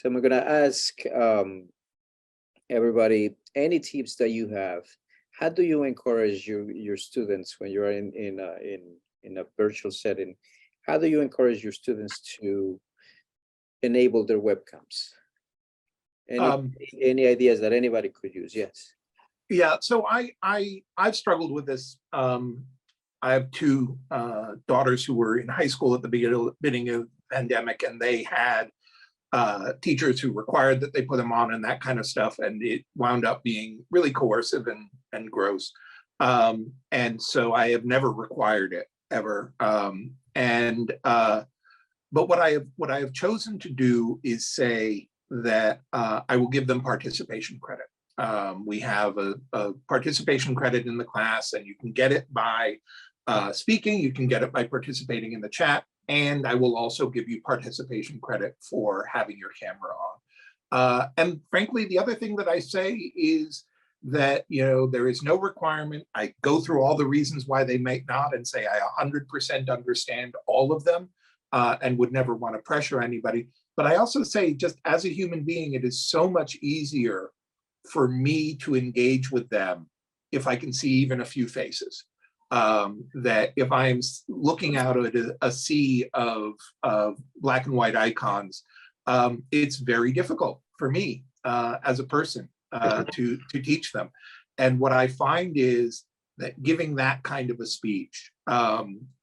So I'm going to ask everybody any tips that you have. How do you encourage your students when you're in a virtual setting? How do you encourage your students to enable their webcams? Any ideas that anybody could use? Yes. Yeah, so I've struggled with this. I have two daughters who were in high school at the beginning of the pandemic, and they had teachers who required that they put them on and that kind of stuff, and it wound up being really coercive and gross. And so I have never required it ever. But what I have chosen to do is say that I will give them participation credit. We have a participation credit in the class, and you can get it by speaking, you can get it by participating in the chat, and I will also give you participation credit for having your camera on. And frankly, the other thing that I say is that, you know, there is no requirement. I go through all the reasons why they may not and say I 100% understand all of them and would never want to pressure anybody. But I also say, just as a human being, it is so much easier for me to engage with them if I can see even a few faces. That if I'm looking out at a sea of black and white icons, it's very difficult for me as a person to teach them. And what I find is that giving that kind of a speech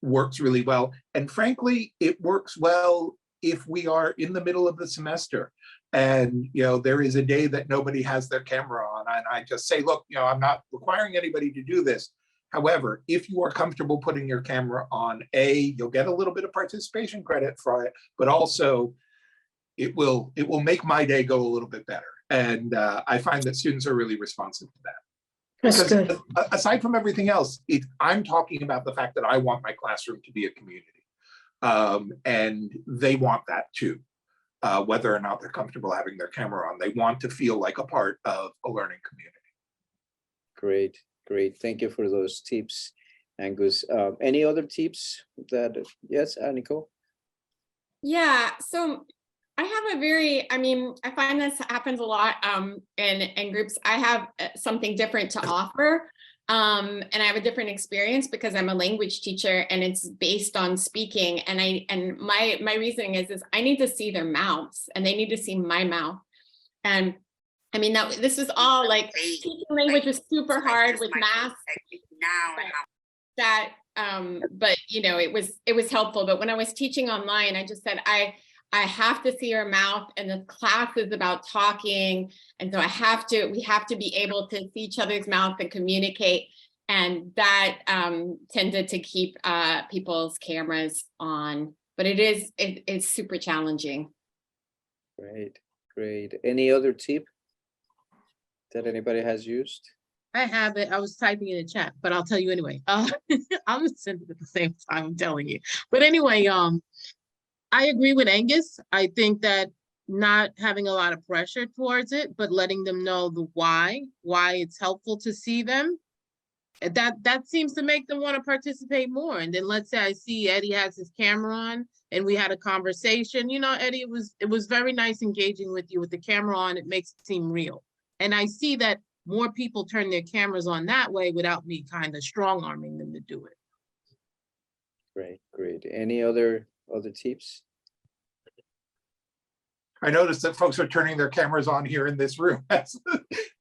works really well. And frankly, it works well if we are in the middle of the semester and, you know, there is a day that nobody has their camera on, and I just say, look, you know, I'm not requiring anybody to do this. However, if you are comfortable putting your camera on, you'll get a little bit of participation credit for it, but also it will make my day go a little bit better. And I find that students are really responsive to that. That's because good. Aside from everything else, I'm talking about the fact that I want my classroom to be a community. And they want that too, whether or not they're comfortable having their camera on. They want to feel like a part of a learning community. Great, great. Thank you for those tips, Angus. Any other tips that, yes, Nicole? Yeah, so I have I find this happens a lot in groups. I have something different to offer. And I have a different experience because I'm a language teacher and it's based on speaking. And my reasoning is I need to see their mouths and they need to see my mouth. And I mean, this was all like teaching language was super hard with masks. But you know, it was helpful. But when I was teaching online, I just said, I have to see your mouth, and the class is about talking. And so we have to be able to see each other's mouth and communicate. And that tended to keep people's cameras on, but it's super challenging. Great, great. Any other tip that anybody has used? I have it. I was typing in the chat, but I'll tell you anyway. I'm gonna send it at the same time, I'm telling you. But anyway, I agree with Angus. I think that not having a lot of pressure towards it, but letting them know the why it's helpful to see them. That seems to make them want to participate more. And then let's say I see Eddie has his camera on and we had a conversation. You know, Eddie, it was very nice engaging with you with the camera on. It makes it seem real. And I see that more people turn their cameras on that way without me kind of strong arming them to do it. Great, great. Any other tips? I noticed that folks are turning their cameras on here in this room. That's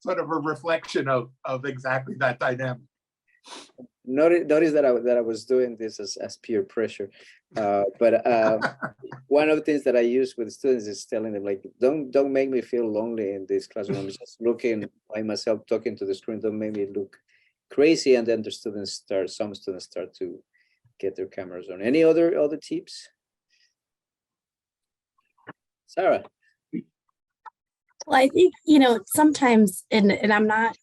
sort of a reflection of exactly that dynamic. Notice that I was doing this as peer pressure, but one of the things that I use with students is telling them, like, don't make me feel lonely in this classroom. I'm just looking by myself, talking to the screen. Don't make me look crazy. And then some students start to get their cameras on. Any other tips? Sarah. Well, I think, you know, sometimes, and I'm not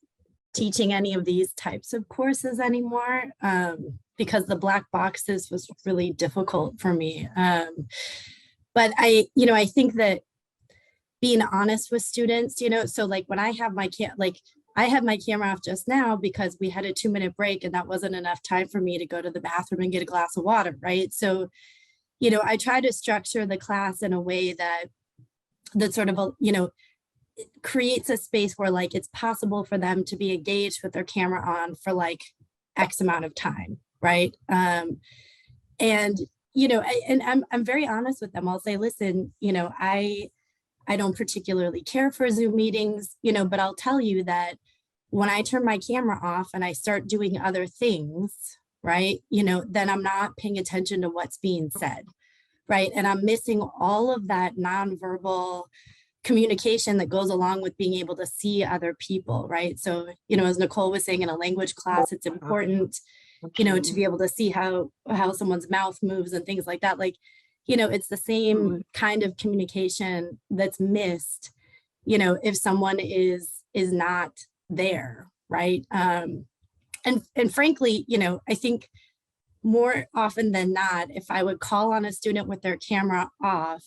teaching any of these types of courses anymore because the black boxes was really difficult for me. But I think that being honest with students, you know, so like when I have I had my camera off just now because we had a 2-minute break and that wasn't enough time for me to go to the bathroom and get a glass of water, right? So, you know, I try to structure the class in a way that that sort of, you know, creates a space where like it's possible for them to be engaged with their camera on for like X amount of time, right? And you know, and I'm very honest with them. I'll say, listen, you know, I don't particularly care for Zoom meetings, you know, but I'll tell you that when I turn my camera off and I start doing other things, right, you know, then I'm not paying attention to what's being said, right? And I'm missing all of that nonverbal communication that goes along with being able to see other people, right? So, you know, as Nicole was saying, in a language class, it's important, you know, to be able to see how someone's mouth moves and things like that. Like, you know, it's the same kind of communication that's missed, you know, if someone is not there, right? And frankly, you know, I think more often than not, if I would call on a student with their camera off,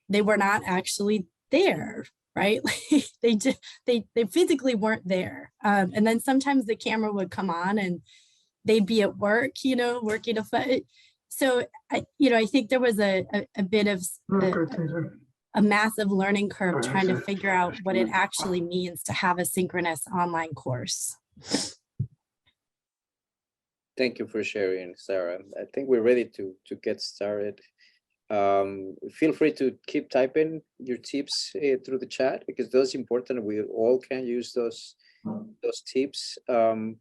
they were not actually there, right? they physically weren't there. And then sometimes the camera would come on and they'd be at work, you know, working a foot. So I think there was a bit of a massive learning curve trying to figure out what it actually means to have a synchronous online course. Thank you for sharing, Sarah. I think we're ready to get started. Feel free to keep typing your tips through the chat, because those are important. We all can use those tips. And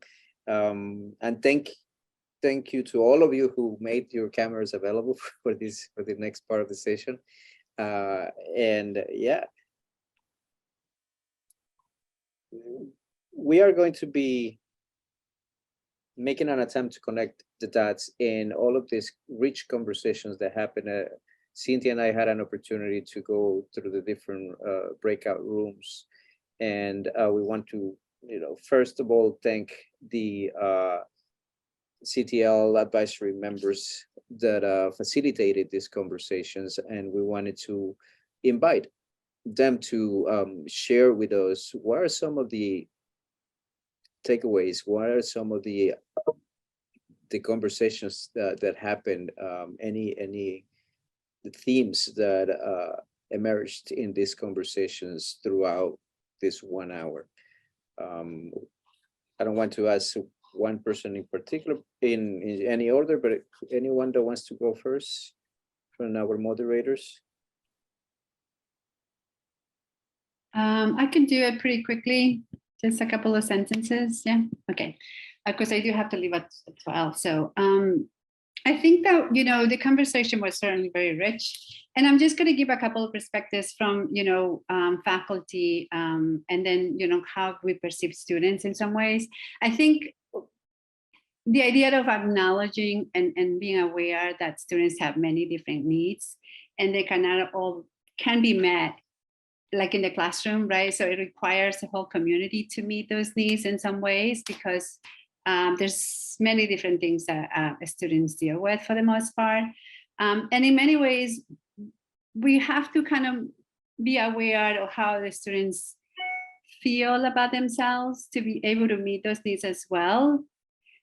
thank you to all of you who made your cameras available for the next part of the session. And yeah, we are going to be making an attempt to connect the dots in all of these rich conversations that happen. Cynthia and I had an opportunity to go through the different breakout rooms, and we want to, you know, first of all, thank the CTL advisory members that facilitated these conversations, and we wanted to invite them to share with us what are some of the takeaways, what are some of the conversations that happened, any the themes that emerged in these conversations throughout this 1 hour. I don't want to ask one person in particular in any order, but anyone that wants to go first from our moderators. I can do it pretty quickly, just a couple of sentences. Yeah, okay. Because I do have to leave at 12. So I think that, you know, the conversation was certainly very rich. And I'm just going to give a couple of perspectives from, you know, faculty, and then, you know, how we perceive students in some ways. I think the idea of acknowledging and being aware that students have many different needs, and they cannot all can be met like in the classroom, right? So it requires the whole community to meet those needs in some ways, because there's many different things that students deal with for the most part. And in many ways, we have to kind of be aware of how the students feel about themselves to be able to meet those needs as well,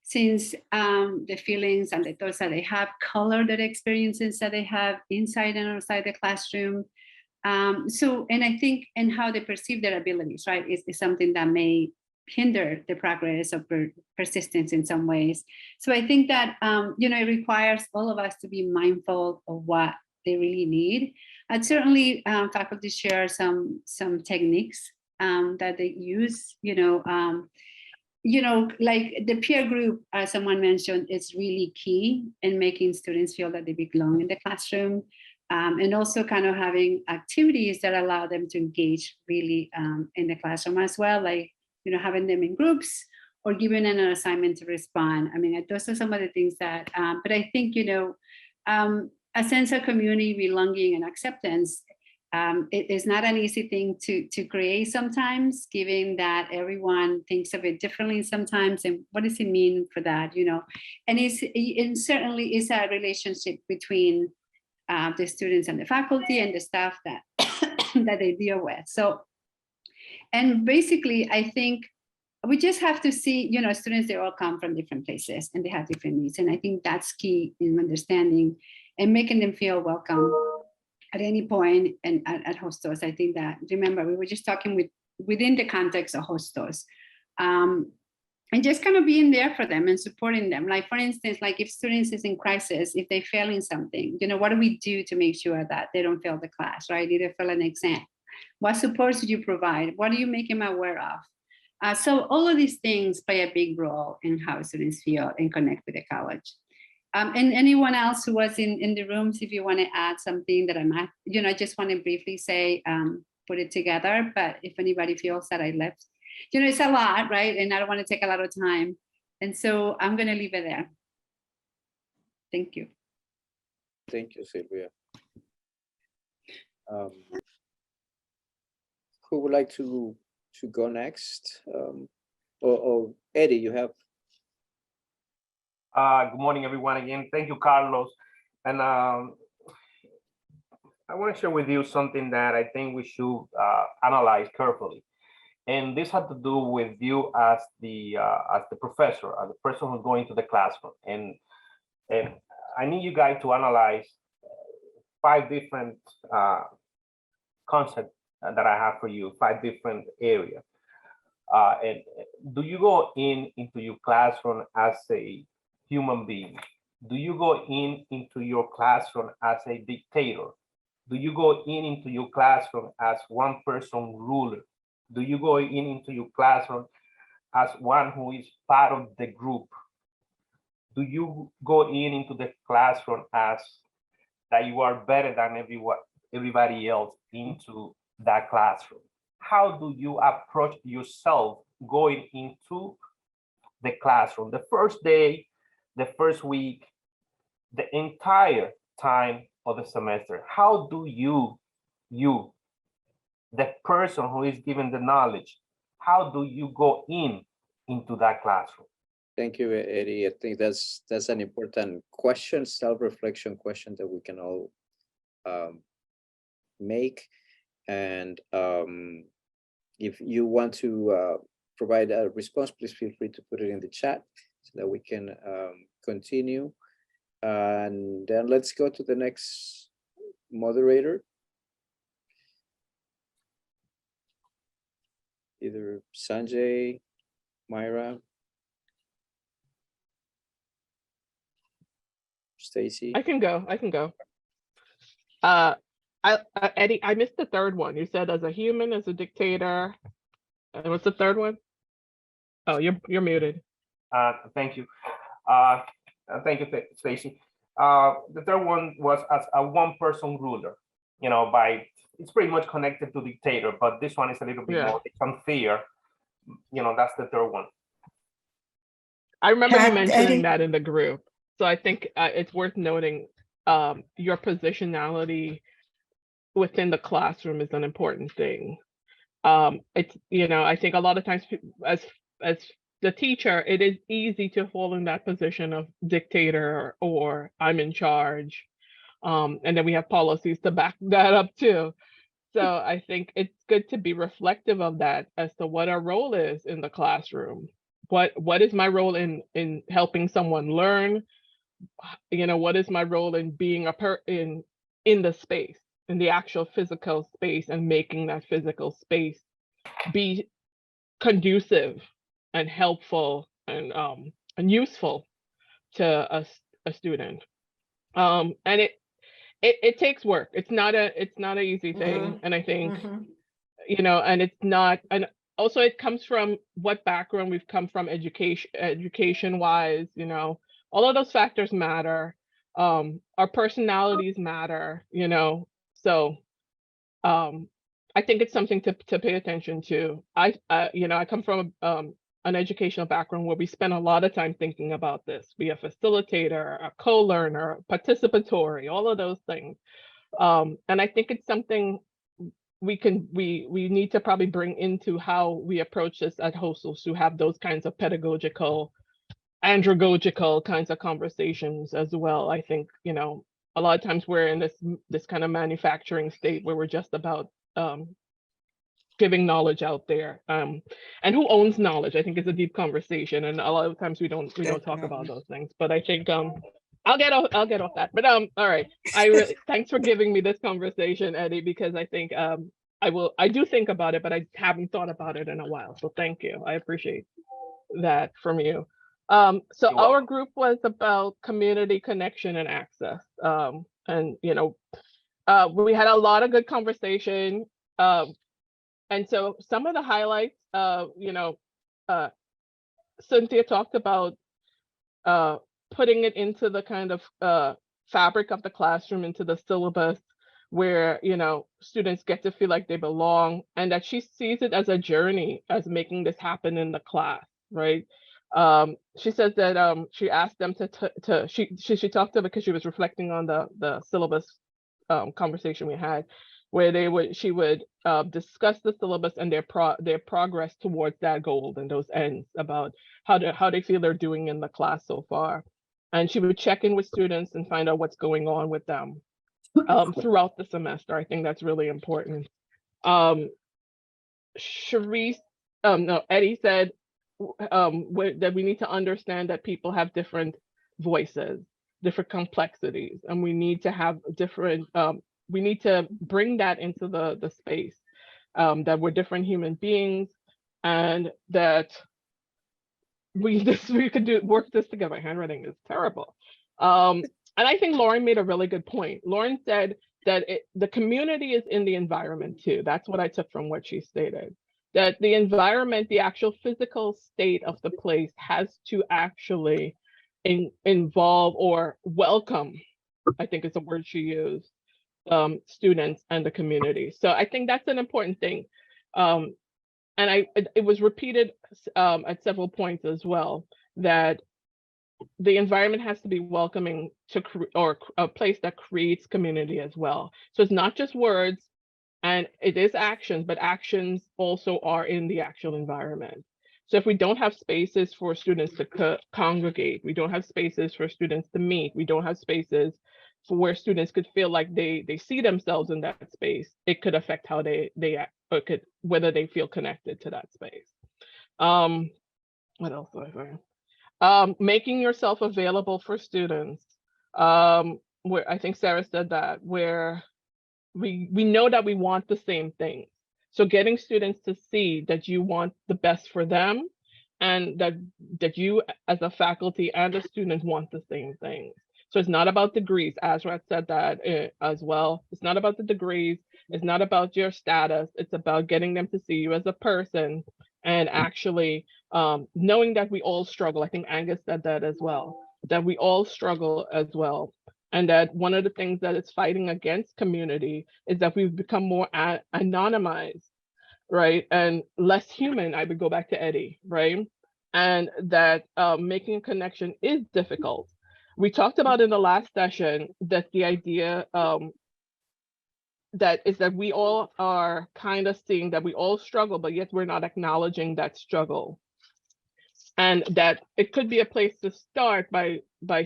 since the feelings and the thoughts that they have color the experiences that they have inside and outside the classroom. And I think, and how they perceive their abilities, right, is something that may hinder the progress of persistence in some ways. So I think that, you know, it requires all of us to be mindful of what they really need. And certainly faculty share some techniques that they use, you know, like the peer group, as someone mentioned, is really key in making students feel that they belong in the classroom. And also kind of having activities that allow them to engage really in the classroom as well, like, you know, having them in groups or giving them an assignment to respond. I mean, those are some of the things that, but I think, you know, a sense of community, belonging, and acceptance, it is not an easy thing to create sometimes, given that everyone thinks of it differently sometimes. And what does it mean for that, you know? And it certainly is a relationship between the students and the faculty and the staff that that they deal with. So, and basically, I think we just have to see, you know, students, they all come from different places and they have different needs. And I think that's key in understanding and making them feel welcome at any point and at Hostos. I think that, remember, we were just talking within the context of Hostos. And just kind of being there for them and supporting them. Like, for instance, like if students is in crisis, if they fail in something, you know, what do we do to make sure that they don't fail the class, right? Either fail an exam. What supports do you provide? What do you make them aware of? So all of these things play a big role in how students feel and connect with the college. And anyone else who was in the rooms, if you want to add something that I might, you know, I just want to briefly say, put it together. But if anybody feels that I left, you know, it's a lot, right? And I don't want to take a lot of time. And so I'm going to leave it there. Thank you. Thank you, Sylvia. Who would like to go next? Or Eddie, you have. Good morning, everyone. Again, thank you, Carlos. And I want to share with you something that I think we should analyze carefully. And this had to do with you as the professor, as the person who's going to the classroom. And I need you guys to analyze 5 different concepts that I have for you, 5 different areas. And do you go into your classroom as a human being? Do you go into your classroom as a dictator? Do you go into your classroom as one person ruler? Do you go into your classroom as one who is part of the group? Do you go into the classroom as that you are better than everybody else into that classroom? How do you approach yourself going into the classroom? The first day, the first week, the entire time of the semester. How do you, the person who is given the knowledge, how do you go into that classroom? Thank you, Eddie. I think that's an important question, self-reflection question that we can all make. And if you want to provide a response, please feel free to put it in the chat so that we can continue. And then let's go to the next moderator. Either Sanjay, Myra, Stacy. I can go. Eddie, I missed the third one. You said as a human, as a dictator. And what's the third one? Oh, you're muted. Thank you. Thank you, Stacy. The third one was as a one-person ruler. You know, it's pretty much connected to dictator, but this one is a little bit more unfair. You know, that's the third one. I remember you mentioning that in the group. So I think it's worth noting your positionality within the classroom is an important thing. It's, you know, I think a lot of times as the teacher, it is easy to fall in that position of dictator or I'm in charge. And then we have policies to back that up too. So I think it's good to be reflective of that as to what our role is in the classroom. What is my role in helping someone learn? You know, what is my role in being in the space, in the actual physical space, and making that physical space be conducive and helpful and useful to a student. And it takes work. It's not an easy thing. And I think, you know, and it's not, and also it comes from what background we've come from, education wise, you know, all of those factors matter. Our personalities matter, you know, so I think it's something to pay attention to. You know, I come from an educational background where we spend a lot of time thinking about this. Be a facilitator, a co-learner, participatory, all of those things. And I think it's something we need to probably bring into how we approach this at Hostos, to have those kinds of pedagogical, andragogical kinds of conversations as well. I think, you know, a lot of times we're in this kind of manufacturing state where we're just about giving knowledge out there, and who owns knowledge, I think, is a deep conversation, and a lot of times we don't talk about those things. But I think I'll get off that. But all right. Thanks for giving me this conversation, Eddie, because I think I do think about it, but I haven't thought about it in a while. So thank you. I appreciate that from you. So You're our welcome. group was about community connection and access. And we had a lot of good conversation. And so some of the highlights, Cynthia talked about putting it into the kind of fabric of the classroom, into the syllabus, where students get to feel like they belong, and that she sees it as a journey, as making this happen in the class, right? She says that she asked them she talked to them because she was reflecting on the syllabus conversation we had, where she would discuss the syllabus and their progress towards that goal and those ends, about how they feel they're doing in the class so far. And she would check in with students and find out what's going on with them throughout the semester. I think that's really important. Eddie said that we need to understand that people have different voices, different complexities, and we need to have different, we need to bring that into the space, that we're different human beings, and that we could work this together. My handwriting is terrible. And I think Lauren made a really good point. Lauren said that the community is in the environment too. That's what I took from what she stated. That the environment, the actual physical state of the place, has to actually involve or welcome, I think is the word she used, students and the community. So I think that's an important thing. And it was repeated at several points as well, that the environment has to be welcoming or a place that creates community as well. So it's not just words, and it is actions, but actions also are in the actual environment. So if we don't have spaces for students to congregate, we don't have spaces for students to meet, we don't have spaces for where students could feel like they see themselves in that space, it could affect how they act, or whether they feel connected to that space. What else do I say? Making yourself available for students. Where I think Sarah said that, where we know that we want the same things. So getting students to see that you want the best for them, and that you as a faculty and a student want the same things. So it's not about degrees. Azrat said that as well. It's not about the degrees. It's not about your status. It's about getting them to see you as a person, and actually knowing that we all struggle. I think Angus said that as well, that we all struggle as well. And that one of the things that is fighting against community is that we've become more anonymized, right? And less human. I would go back to Eddie, right? And that making a connection is difficult. We talked about in the last session that the idea that we all are kind of seeing that we all struggle, but yet we're not acknowledging that struggle. And that it could be a place to start by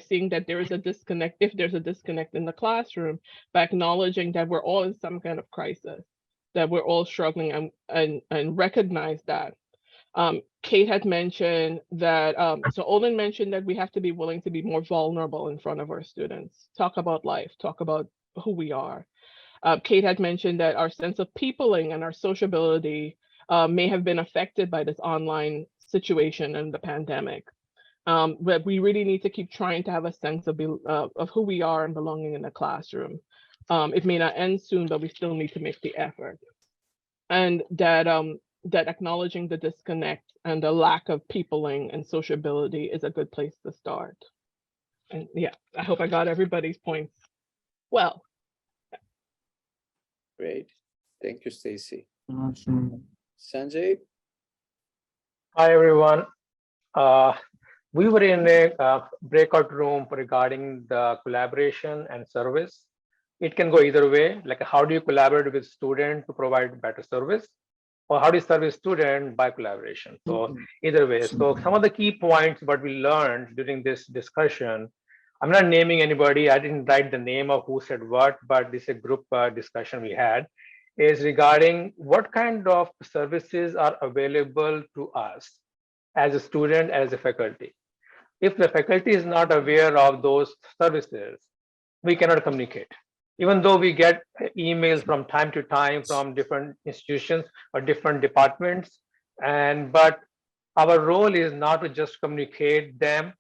seeing that there is a disconnect, if there's a disconnect in the classroom, by acknowledging that we're all in some kind of crisis, that we're all struggling, and recognize that. Kate had mentioned that, so Olin mentioned that we have to be willing to be more vulnerable in front of our students, talk about life, talk about who we are. Kate had mentioned that our sense of peopling and our sociability may have been affected by this online situation and the pandemic. But we really need to keep trying to have a sense of who we are and belonging in the classroom. It may not end soon, but we still need to make the effort. And that acknowledging the disconnect and the lack of peopling and sociability is a good place to start. And yeah, I hope I got everybody's points well. Great. Thank you, Stacy. Sanjay? Hi, everyone. We were in a breakout room regarding the collaboration and service. It can go either way, like how do you collaborate with student to provide better service, or how do you serve a student by collaboration? So either way. So some of the key points what we learned during this discussion, I'm not naming anybody, I didn't write the name of who said what, but this is a group discussion we had, is regarding what kind of services are available to us as a student, as a faculty. If the faculty is not aware of those services, we cannot communicate. Even though we get emails from time to time from different institutions or different departments, but our role is not to just communicate them,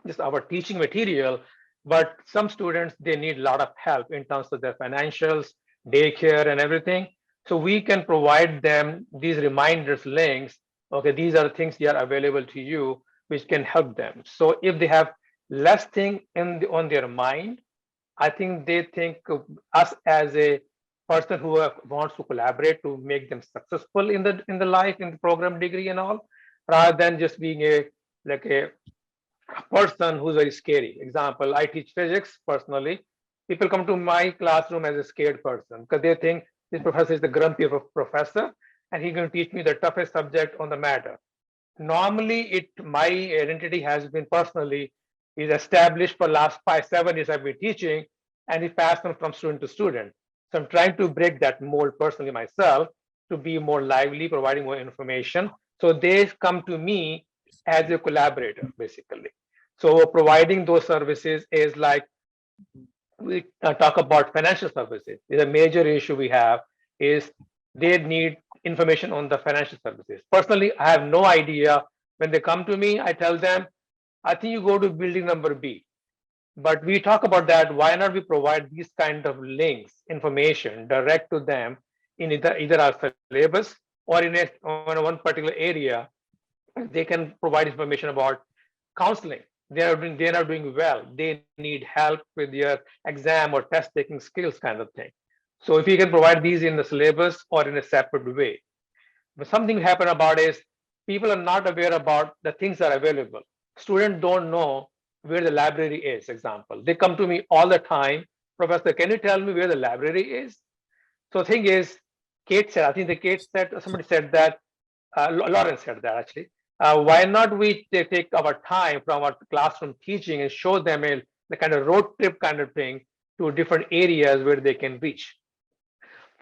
just our teaching material, but some students, they need a lot of help in terms of their financials, daycare and everything. So we can provide them these reminders, links. Okay, these are the things that are available to you, which can help them. So if they have less thing on their mind, I think they think of us as a person who wants to collaborate to make them successful in the life, in the program, degree and all, rather than just being a person who's very scary. Example, I teach physics personally. People come to my classroom as a scared person because they think this professor is the grumpy professor and he's going to teach me the toughest subject on the matter. Normally, my identity has been personally is established for last 5-7 years I've been teaching, and it passed on from student to student. So I'm trying to break that mold personally myself to be more lively, providing more information. So they come to me as a collaborator, basically. So providing those services is like, we talk about financial services. The major issue we have is they need information on the financial services. Personally, I have no idea. When they come to me, I tell them, I think you go to building number B. But we talk about that. Why not we provide these kind of links, information direct to them in either our syllabus or in one particular area. They can provide information about counseling. They are doing well. They need help with their exam or test taking skills kind of thing. So if you can provide these in the syllabus or in a separate way. But something happen about is people are not aware about the things that are available. Students don't know where the library is, example. They come to me all the time, Professor, can you tell me where the library is? So the thing is, Kate said, I think somebody said that, Lawrence said that actually. Why not we take our time from our classroom teaching and show them the kind of road trip kind of thing to different areas where they can reach.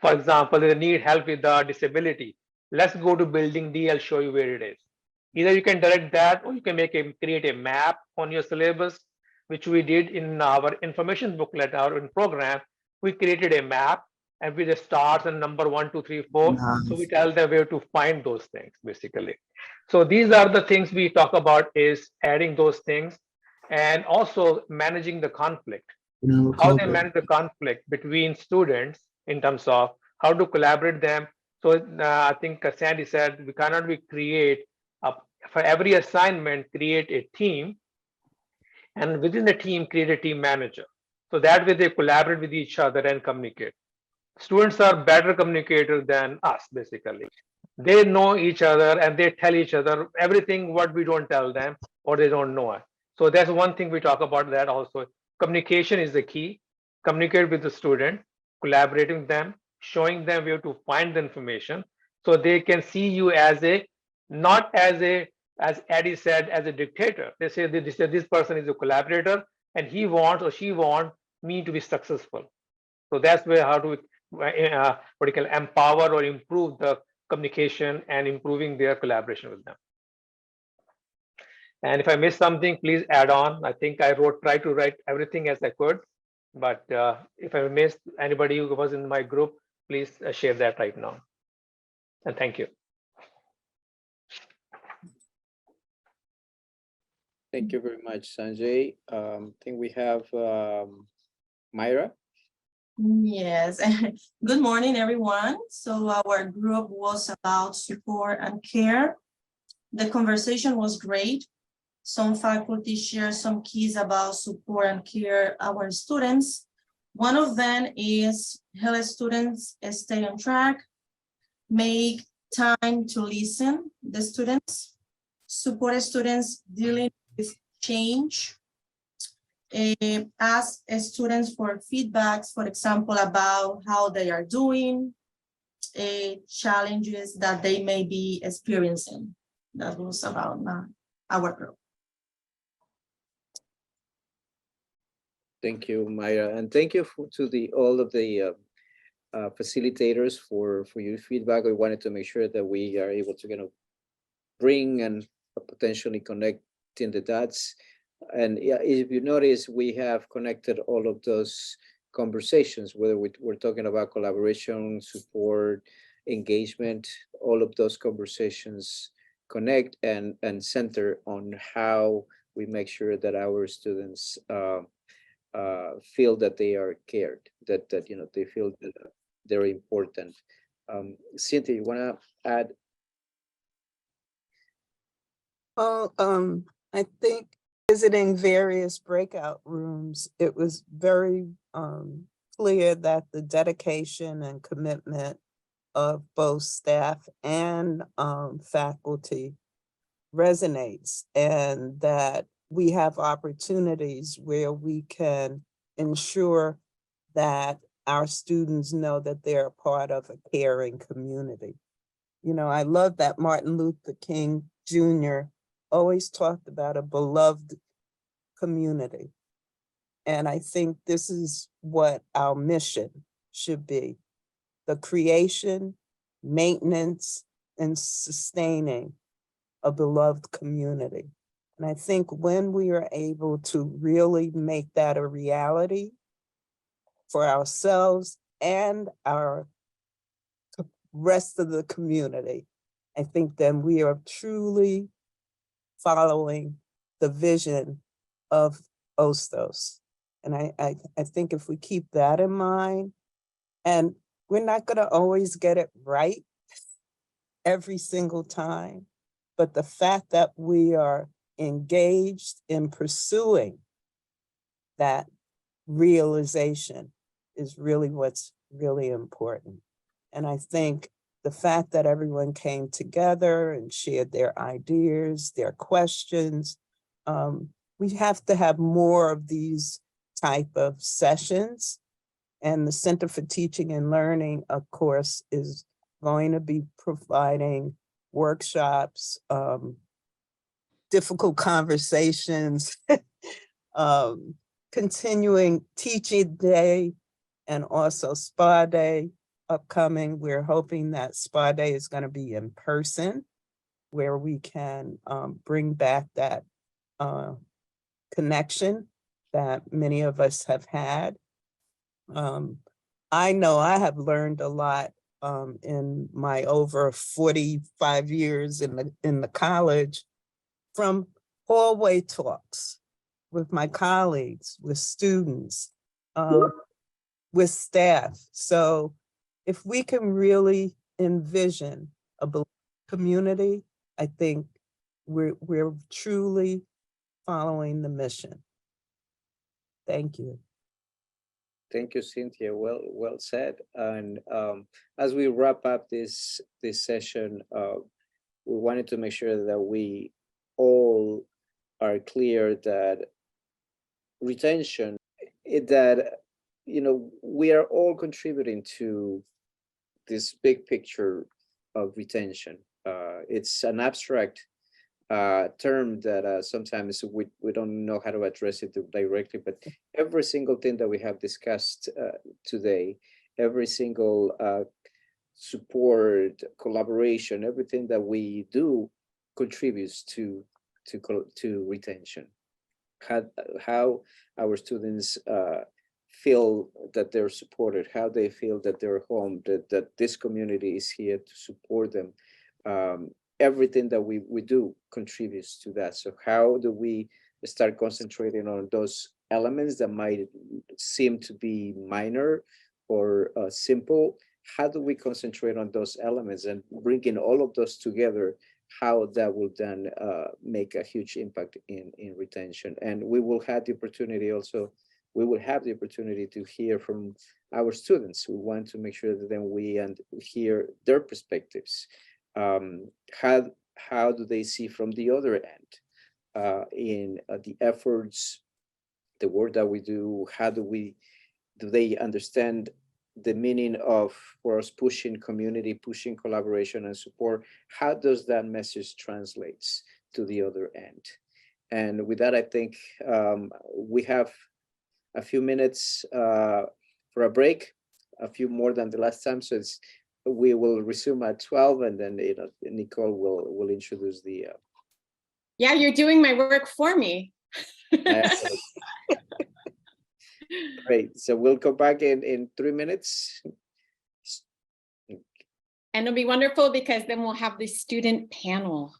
For example, they need help with the disability. Let's go to building D, I'll show you where it is. Either you can direct that or you can create a map on your syllabus, which we did in our information booklet, our program. We created a map and with the stars and number 1, 2, 3, 4. So we tell them where to find those things, basically. So these are the things we talk about, is adding those things and also managing the conflict. How they manage the conflict between students in terms of how to collaborate them. So I think Sandy said we cannot create for every assignment, create a team, and within the team, create a team manager. So that way they collaborate with each other and communicate. Students are better communicators than us, basically. They know each other and they tell each other everything what we don't tell them or they don't know it. So that's one thing we talk about, that also. Communication is the key. Communicate with the student, collaborating with them, showing them where to find the information so they can see you as not as Eddie said, as a dictator. They say this person is a collaborator and he wants or she wants me to be successful. So that's where how to empower or improve the communication and improving their collaboration with them. And if I missed something, please add on. I think I tried to write everything as I could, but if I missed anybody who was in my group, please share that right now. And thank you. Thank you very much, Sanjay. I think we have Myra. Yes, good morning, everyone. So our group was about support and care. The conversation was great. Some faculty shared some keys about support and care our students. One of them is help students stay on track, make time to listen the students, support students dealing with change, ask students for feedbacks, for example, about how they are doing, challenges that they may be experiencing. That was about our group. Thank you, Myra, and thank you to all of the facilitators for your feedback. We wanted to make sure that we are able to bring and potentially connect connecting the dots. And yeah, if you notice, we have connected all of those conversations, whether we're talking about collaboration, support, engagement, all of those conversations connect and center on how we make sure that our students feel that they are cared, that they feel that they're important. Cynthia, you want to add? Well, I think visiting various breakout rooms, it was very clear that the dedication and commitment of both staff and faculty resonates, and that we have opportunities where we can ensure that our students know that they're a part of a caring community. You know, I love that Martin Luther King Jr. always talked about a beloved community. And I think this is what our mission should be: the creation, maintenance, and sustaining a beloved community. And I think when we are able to really make that a reality for ourselves and our rest of the community, I think then we are truly following the vision of Hostos. And I think if we keep that in mind, and we're not going to always get it right every single time, but the fact that we are engaged in pursuing that realization is really what's really important. And I think the fact that everyone came together and shared their ideas, their questions, we have to have more of these type of sessions. And the Center for Teaching and Learning, of course, is going to be providing workshops, difficult conversations, continuing teaching day, and also spa day upcoming. We're hoping that spa day is going to be in person, where we can bring back that connection that many of us have had. I know I have learned a lot in my over 45 years in the college from hallway talks with my colleagues, with students, with staff. So if we can really envision a community, I think we're truly following the mission. Thank you. Thank you, Cynthia. Well said. And as we wrap up this session, we wanted to make sure that we all are clear that retention, that we are all contributing to this big picture of retention. It's an abstract term that sometimes we don't know how to address it directly, but every single thing that we have discussed today, every single support, collaboration, everything that we do contributes to retention. How our students feel that they're supported, how they feel that they're home, that this community is here to support them. Everything that we do contributes to that. So how do we start concentrating on those elements that might seem to be minor or simple? How do we concentrate on those elements and bringing all of those together, how that will then make a huge impact in retention? And we will have the opportunity also, we will have the opportunity to hear from our students. We want to make sure that then we hear their perspectives. How do they see from the other end in the efforts, the work that we do? How do they understand the meaning of, for us, pushing community, pushing collaboration and support? How does that message translates to the other end? And with that, I think we have a few minutes for a break, a few more than the last time. So we will resume at 12, and then Nicole will introduce the Yeah, you're doing my work for me. Excellent. Great. So we'll go back in 3 minutes. And it'll be wonderful because then we'll have the student panel.